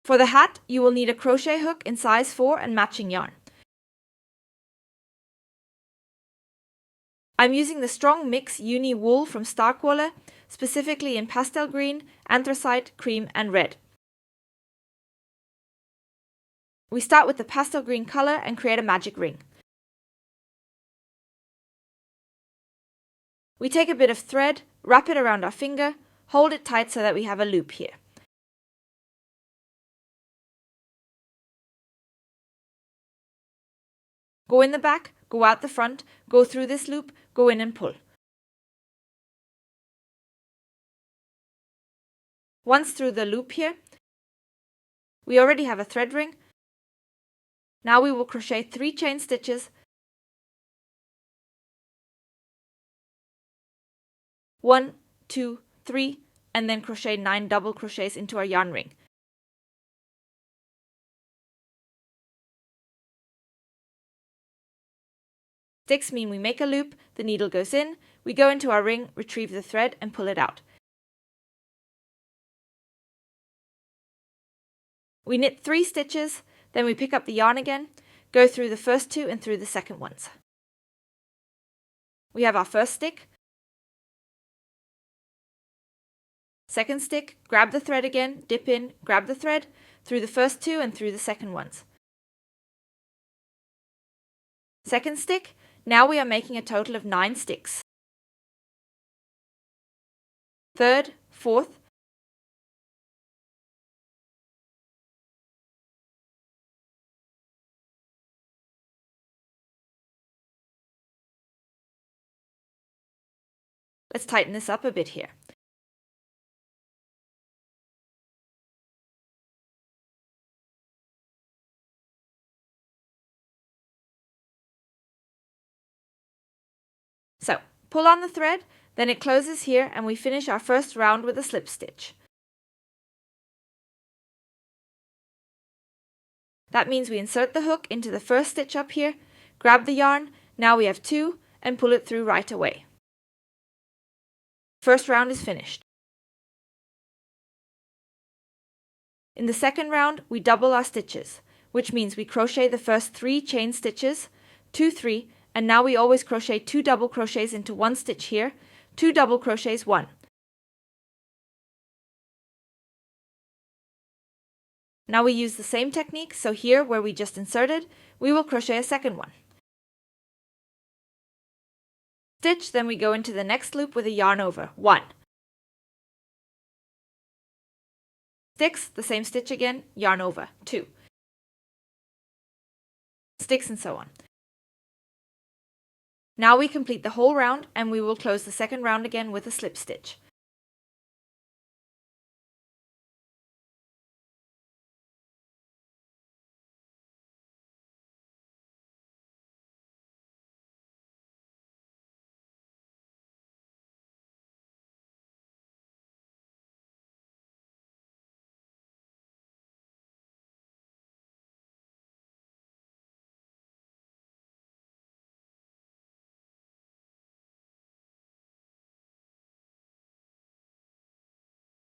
For the hat, you will need a crochet hook in size 4 and matching yarn. I'm using the Strong Mix Uni wool from Starkwalla, specifically in pastel green, anthracite, cream and red. We start with the pastel green color and create a magic ring. We take a bit of thread, wrap it around our finger, hold it tight so that we have a loop here. Go in the back, go out the front, go through this loop, go in and pull. Once through the loop here, we already have a thread ring. Now we will crochet 3 chain stitches, 1, 2, 3, and then crochet 9 double crochets into our yarn ring. Sticks mean we make a loop, the needle goes in, we go into our ring, retrieve the thread and pull it out. We knit 3 stitches, then we pick up the yarn again, go through the first 2 and through the second ones. We have our first stick, second stick, grab the thread again, dip in, grab the thread, through the first 2 and through the second ones. Second stick, now we are making a total of 9 sticks. Third, fourth, let's tighten this up a bit here. So, pull on the thread, then it closes here and we finish our first round with a slip stitch. That means we insert the hook into the first stitch up here, grab the yarn, now we have 2, and pull it through right away. First round is finished. In the second round, we double our stitches, which means we crochet the first 3 chain stitches, 2, 3, and now we always crochet 2 double crochets into 1 stitch here, 2 double crochets 1. Now we use the same technique, so here where we just inserted, we will crochet a second one. Stitch, then we go into the next loop with a yarn over, 1. Sticks, the same stitch again, yarn over, 2. Sticks and so on. Now we complete the whole round and we will close the second round again with a slip stitch.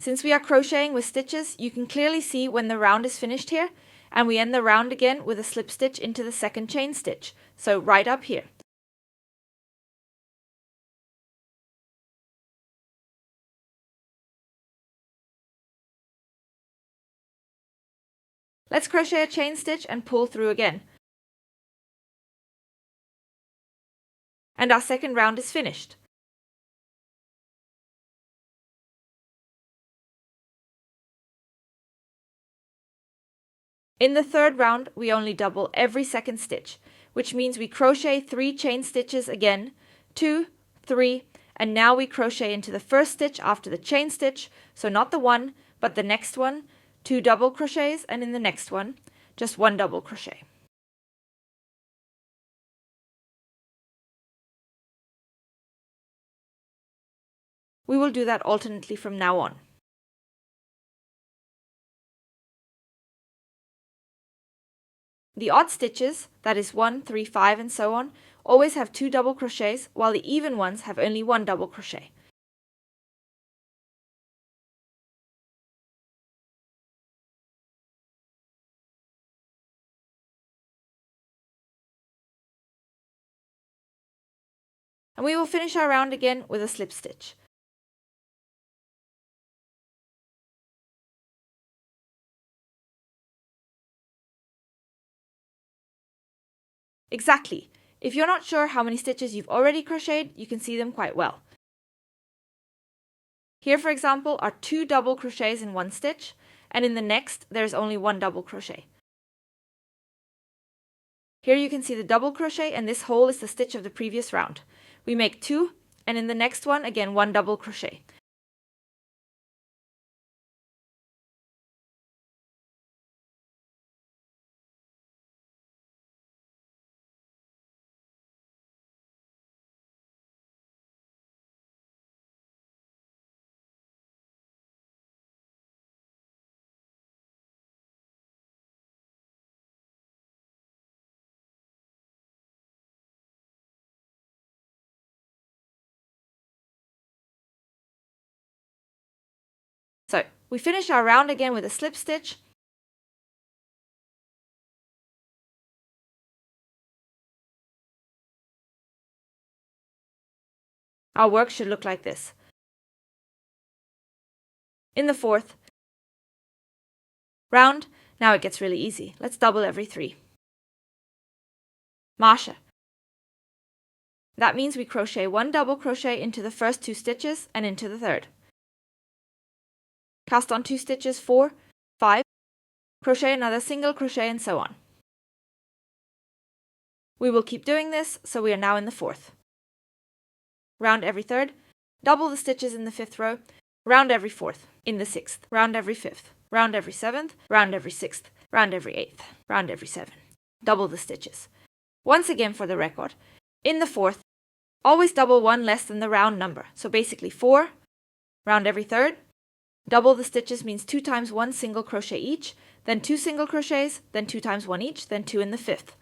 Since we are crocheting with stitches, you can clearly see when the round is finished here, and we end the round again with a slip stitch into the second chain stitch, so right up here. Let's crochet a chain stitch and pull through again. And our second round is finished. In the third round, we only double every second stitch, which means we crochet 3 chain stitches again, 2, 3, and now we crochet into the first stitch after the chain stitch, so not the one, but the next one, 2 double crochets, and in the next one, just 1 double crochet. We will do that alternately from now on. The odd stitches, that is 1, 3, 5 and so on, always have 2 double crochets, while the even ones have only 1 double crochet. And we will finish our round again with a slip stitch. Exactly. If you're not sure how many stitches you've already crocheted, you can see them quite well. Here, for example, are 2 double crochets in one stitch, and in the next there's only 1 double crochet. Here you can see the double crochet, and this hole is the stitch of the previous round. We make 2, and in the next one again 1 double crochet. So we finish our round again with a slip stitch. Our work should look like this. In the 4th round, now it gets really easy. Let's double every 3. Masche. That means we crochet 1 double crochet into the first 2 stitches and into the 3rd. Cast on 2 stitches, 4, 5, crochet another single crochet, and so on. We will keep doing this, so we are now in the 4th. Round every 3rd, double the stitches in the 5th row, round every 4th, in the 6th, round every 5th, round every 7th, round every 6th, round every 8th, round every 7. Double the stitches. Once again for the record, in the 4th, always double 1 less than the round number, so basically 4, round every 3rd, double the stitches means 2 times 1 single crochet each, then 2 single crochets, then 2 times 1 each, then 2 in the 5th.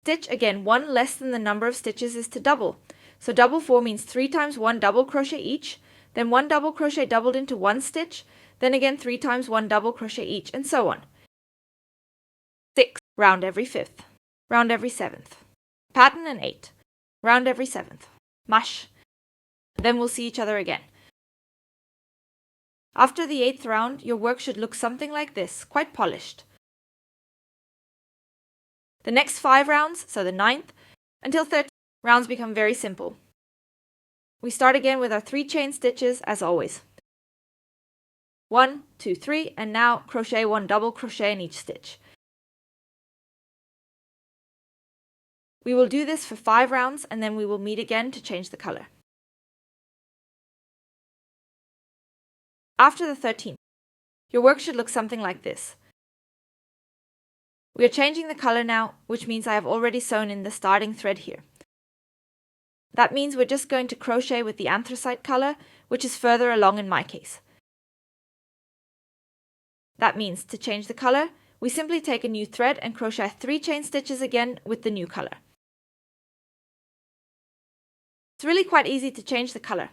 Stitch again 1 less than the number of stitches is to double, so double 4 means 3 times 1 double crochet each, then 1 double crochet doubled into 1 stitch, then again 3 times 1 double crochet each, and so on. 6, round every 5th, round every 7th. Pattern and 8, round every 7th. Mash. Then we'll see each other again. After the 8th round, your work should look something like this, quite polished. The next 5 rounds, so the 9th, until 13th rounds become very simple. We start again with our 3 chain stitches as always. 1, 2, 3, and now crochet 1 double crochet in each stitch. We will do this for 5 rounds, and then we will meet again to change the color. After the 13th, your work should look something like this. We are changing the color now, which means I have already sewn in the starting thread here. That means we're just going to crochet with the anthracite color, which is further along in my case. That means to change the color, we simply take a new thread and crochet 3 chain stitches again with the new color. It's really quite easy to change the color.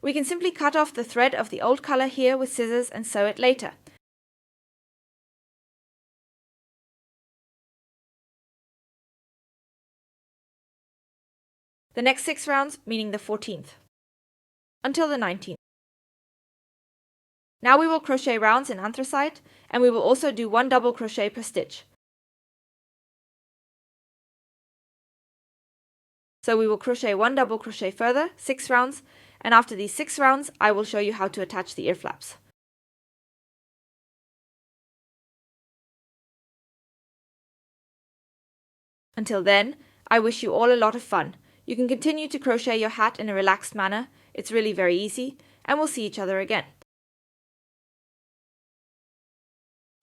We can simply cut off the thread of the old color here with scissors and sew it later. The next 6 rounds, meaning the 14th, until the 19th. Now we will crochet rounds in anthracite, and we will also do 1 double crochet per stitch. So we will crochet 1 double crochet further, 6 rounds, and after these 6 rounds, I will show you how to attach the ear flaps. Until then, I wish you all a lot of fun. You can continue to crochet your hat in a relaxed manner, it's really very easy, and we'll see each other again.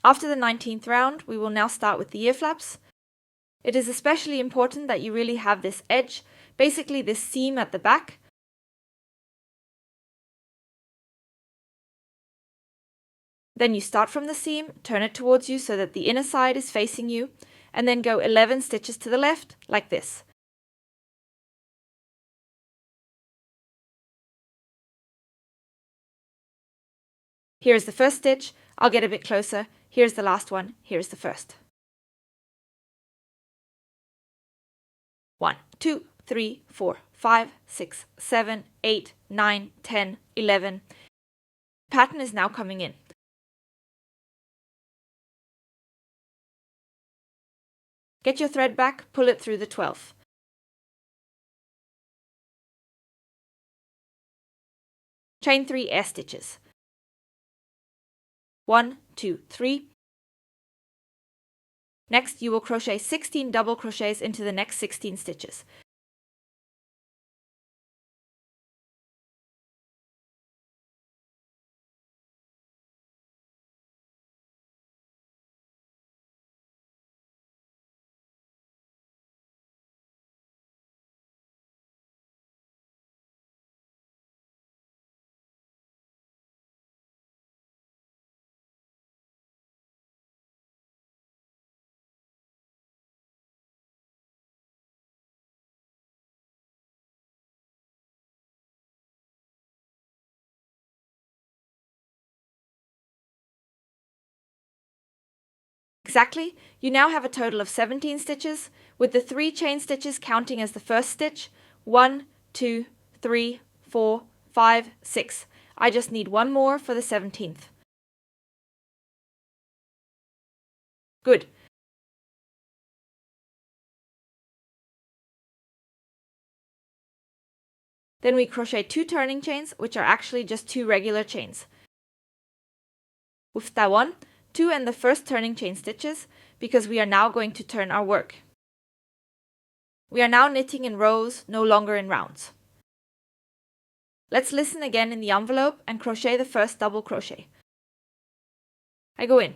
After the 19th round, we will now start with the ear flaps. It is especially important that you really have this edge, basically this seam at the back. Then you start from the seam, turn it towards you so that the inner side is facing you, and then go 11 stitches to the left, like this. Here's the first stitch, I'll get a bit closer, here's the last one, here's the first. 1, 2, 3, 4, 5, 6, 7, 8, 9, 10, 11. Pattern is now coming in. Get your thread back, pull it through the 12th. Chain 3 air stitches. 1, 2, 3. Next, you will crochet 16 double crochets into the next 16 stitches. Exactly, you now have a total of 17 stitches, with the 3 chain stitches counting as the first stitch. 1, 2, 3, 4, 5, 6. I just need one more for the 17th. Good. Then we crochet 2 turning chains, which are actually just 2 regular chains. With that 1, 2 and the first turning chain stitches, because we are now going to turn our work. We are now knitting in rows, no longer in rounds. Let's listen again in the envelope and crochet the first double crochet. I go in.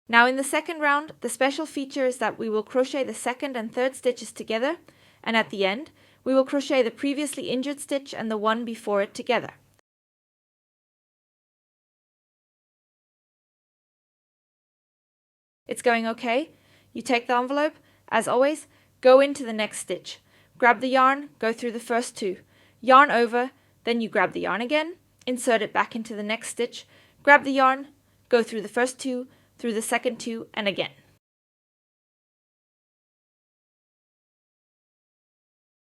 Now in the second round, the special feature is that we will crochet the second and third stitches together, and at the end, we will crochet the previously injured stitch and the one before it together. It's going okay. You take the envelope, as always, go into the next stitch. Grab the yarn, go through the first 2. Yarn over, then you grab the yarn again, insert it back into the next stitch, grab the yarn, go through the first 2, through the second 2, and again.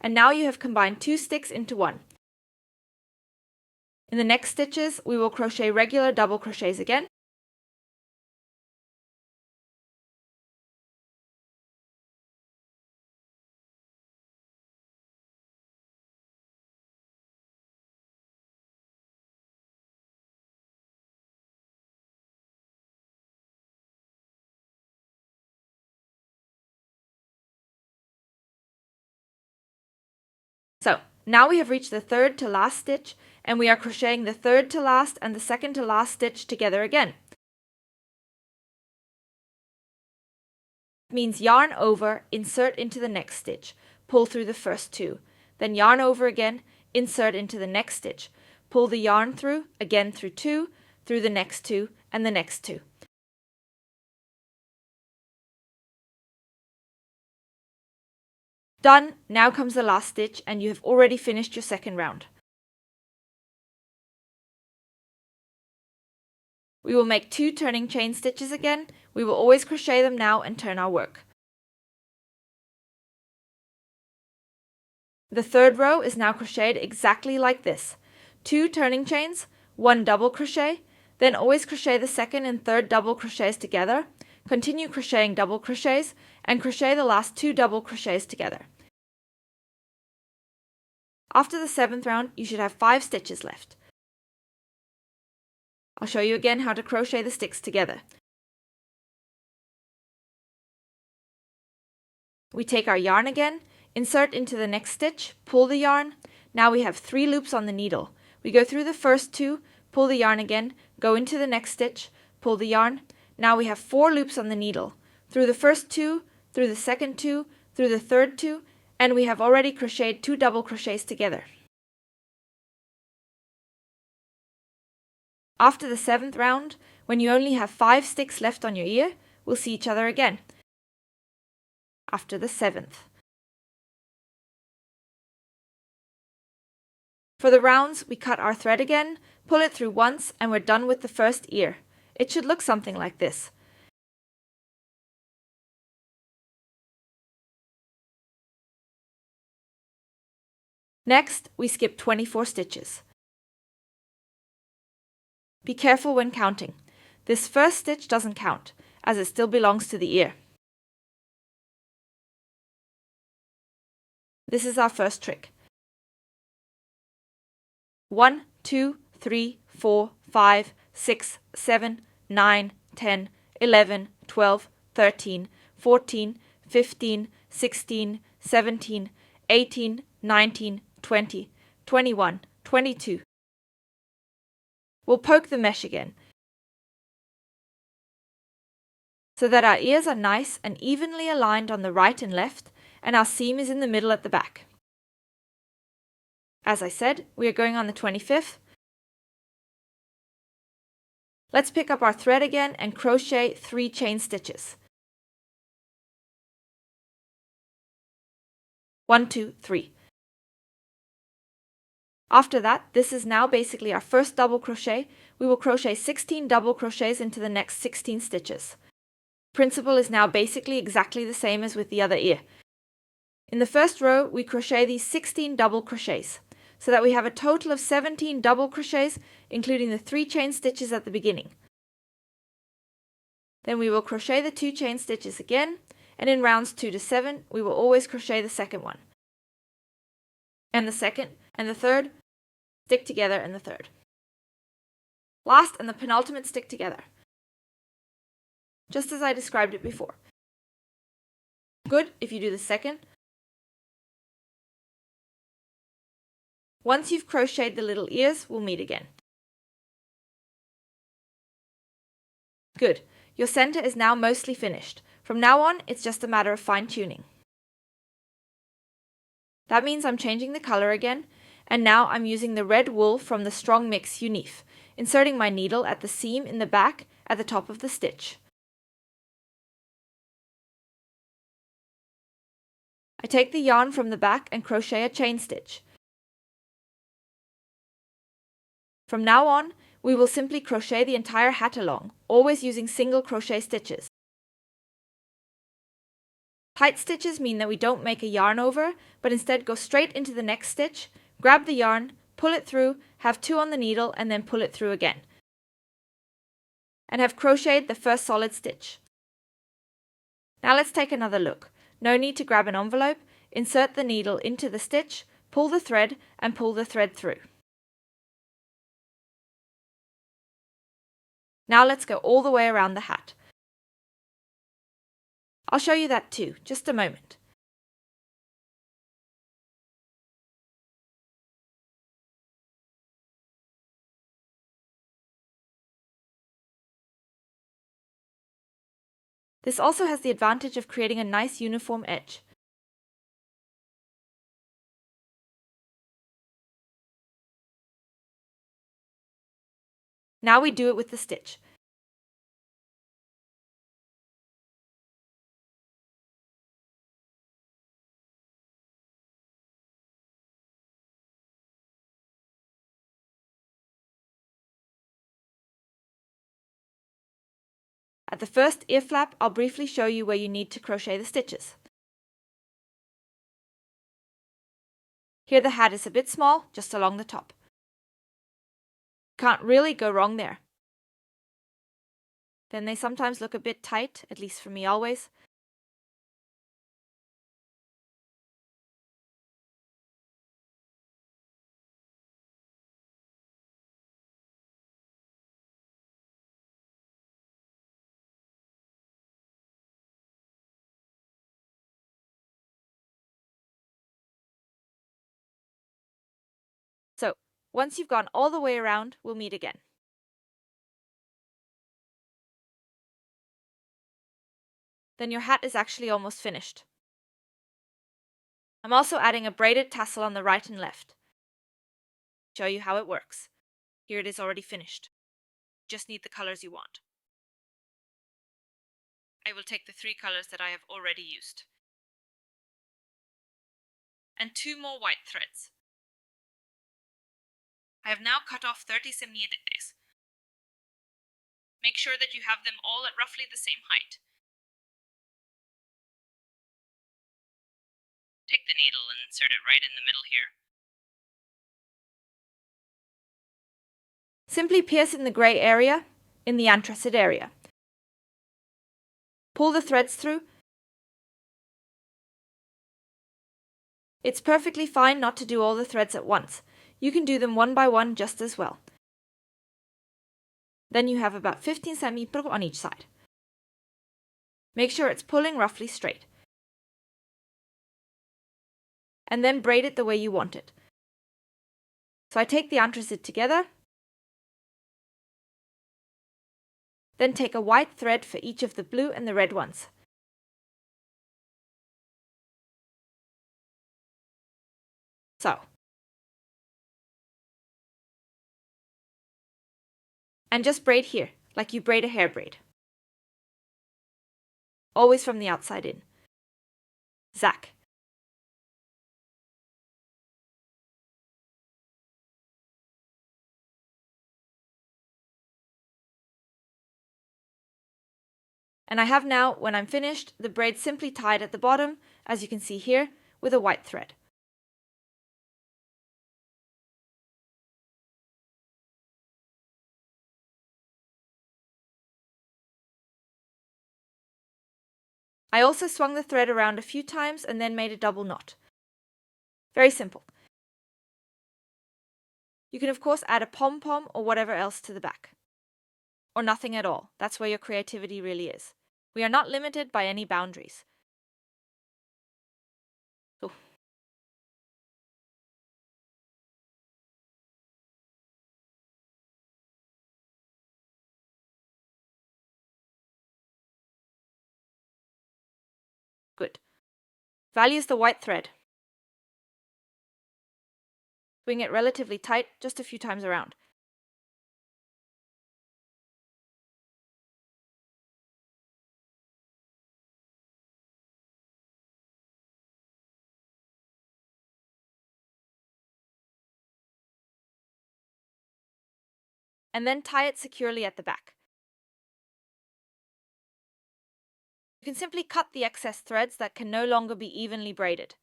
And now you have combined 2 sticks into one. In the next stitches, we will crochet regular double crochets again. So, now we have reached the third to last stitch, and we are crocheting the third to last and the second to last stitch together again. It means yarn over, insert into the next stitch, pull through the first 2, then yarn over again, insert into the next stitch, pull the yarn through, again through 2, through the next 2, and the next 2. Done! Now comes the last stitch, and you have already finished your second round. We will make 2 turning chain stitches again. We will always crochet them now and turn our work. The third row is now crocheted exactly like this. 2 turning chains, 1 double crochet, then always crochet the second and third double crochets together, continue crocheting double crochets, and crochet the last 2 double crochets together. After the 7th round, you should have 5 stitches left. I'll show you again how to crochet the sticks together. We take our yarn again, insert into the next stitch, pull the yarn. Now we have 3 loops on the needle. We go through the first 2, pull the yarn again, go into the next stitch, pull the yarn. Now we have 4 loops on the needle. Through the first 2, through the second 2, through the third 2, and we have already crocheted 2 double crochets together. After the 7th round, when you only have 5 sticks left on your ear, we'll see each other again. After the 7th. For the rounds, we cut our thread again, pull it through once, and we're done with the first ear. It should look something like this. Next, we skip 24 stitches. Be careful when counting. This first stitch doesn't count, as it still belongs to the ear. This is our first trick. 1, 2, 3, 4, 5, 6, 7, 9, 10, 11, 12, 13, 14, 15, 16, 17, 18, 19, 20, 21, 22. We'll poke the mesh again, so that our ears are nice and evenly aligned on the right and left, and our seam is in the middle at the back. As I said, we are going on the 25th. Let's pick up our thread again and crochet 3 chain stitches. 1, 2, 3. After that, this is now basically our first double crochet. We will crochet 16 double crochets into the next 16 stitches. Principle is now basically exactly the same as with the other ear. In the first row, we crochet these 16 double crochets, so that we have a total of 17 double crochets, including the 3 chain stitches at the beginning. Then we will crochet the 2 chain stitches again, and in rounds 2 to 7, we will always crochet the second one. And the second, and the third, stick together in the third. Last and the penultimate stick together, just as I described it before. Good if you do the second. Once you've crocheted the little ears, we'll meet again. Good. Your center is now mostly finished. From now on, it's just a matter of fine-tuning. That means I'm changing the color again, and now I'm using the red wool from the Strong Mix Unif, inserting my needle at the seam in the back at the top of the stitch. I take the yarn from the back and crochet a chain stitch. From now on, we will simply crochet the entire hat along, always using single crochet stitches. Tight stitches mean that we don't make a yarn over, but instead go straight into the next stitch, grab the yarn, pull it through, have 2 on the needle, and then pull it through again. And have crocheted the first solid stitch. Now let's take another look. No need to grab an envelope, insert the needle into the stitch, pull the thread, and pull the thread through. Now let's go all the way around the hat. I'll show you that too, just a moment. This also has the advantage of creating a nice uniform edge. Now we do it with the stitch. At the first ear flap, I'll briefly show you where you need to crochet the stitches. Here the hat is a bit small, just along the top. Can't really go wrong there. Then they sometimes look a bit tight, at least for me always. So, once you've gone all the way around, we'll meet again. Then your hat is actually almost finished. I'm also adding a braided tassel on the right and left. Show you how it works. Here it is already finished. Just need the colors you want. I will take the 3 colors that I have already used. And 2 more white threads. I have now cut off 30 semieres. Make sure that you have them all at roughly the same height. Take the needle and insert it right in the middle here. Simply pierce in the grey area, in the anthracite area. Pull the threads through. It's perfectly fine not to do all the threads at once. You can do them one by one just as well. Then you have about 15 centimeters on each side. Make sure it's pulling roughly straight. And then braid it the way you want it. So I take the anthracite together, then take a white thread for each of the blue and the red ones. So. And just braid here, like you braid a hair braid. Always from the outside in. Zack. And I have now, when I'm finished, the braid simply tied at the bottom, as you can see here, with a white thread. I also swung the thread around a few times and then made a double knot. Very simple. You can of course add a pom-pom or whatever else to the back. Or nothing at all. That's where your creativity really is. We are not limited by any boundaries. So. Good. Values the white thread. Swing it relatively tight, just a few times around. And then tie it securely at the back. You can simply cut the excess threads that can no longer be evenly braided.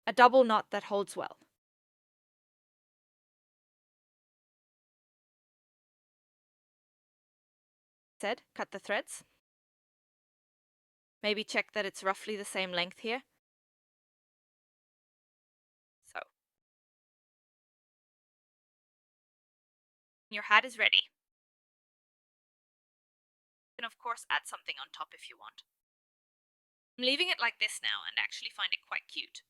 A double knot that holds well. Cut the threads. Maybe check that it's roughly the same length here. So. Your hat is ready. You can of course add something on top if you want. I'm leaving it like this now and actually find it quite cute.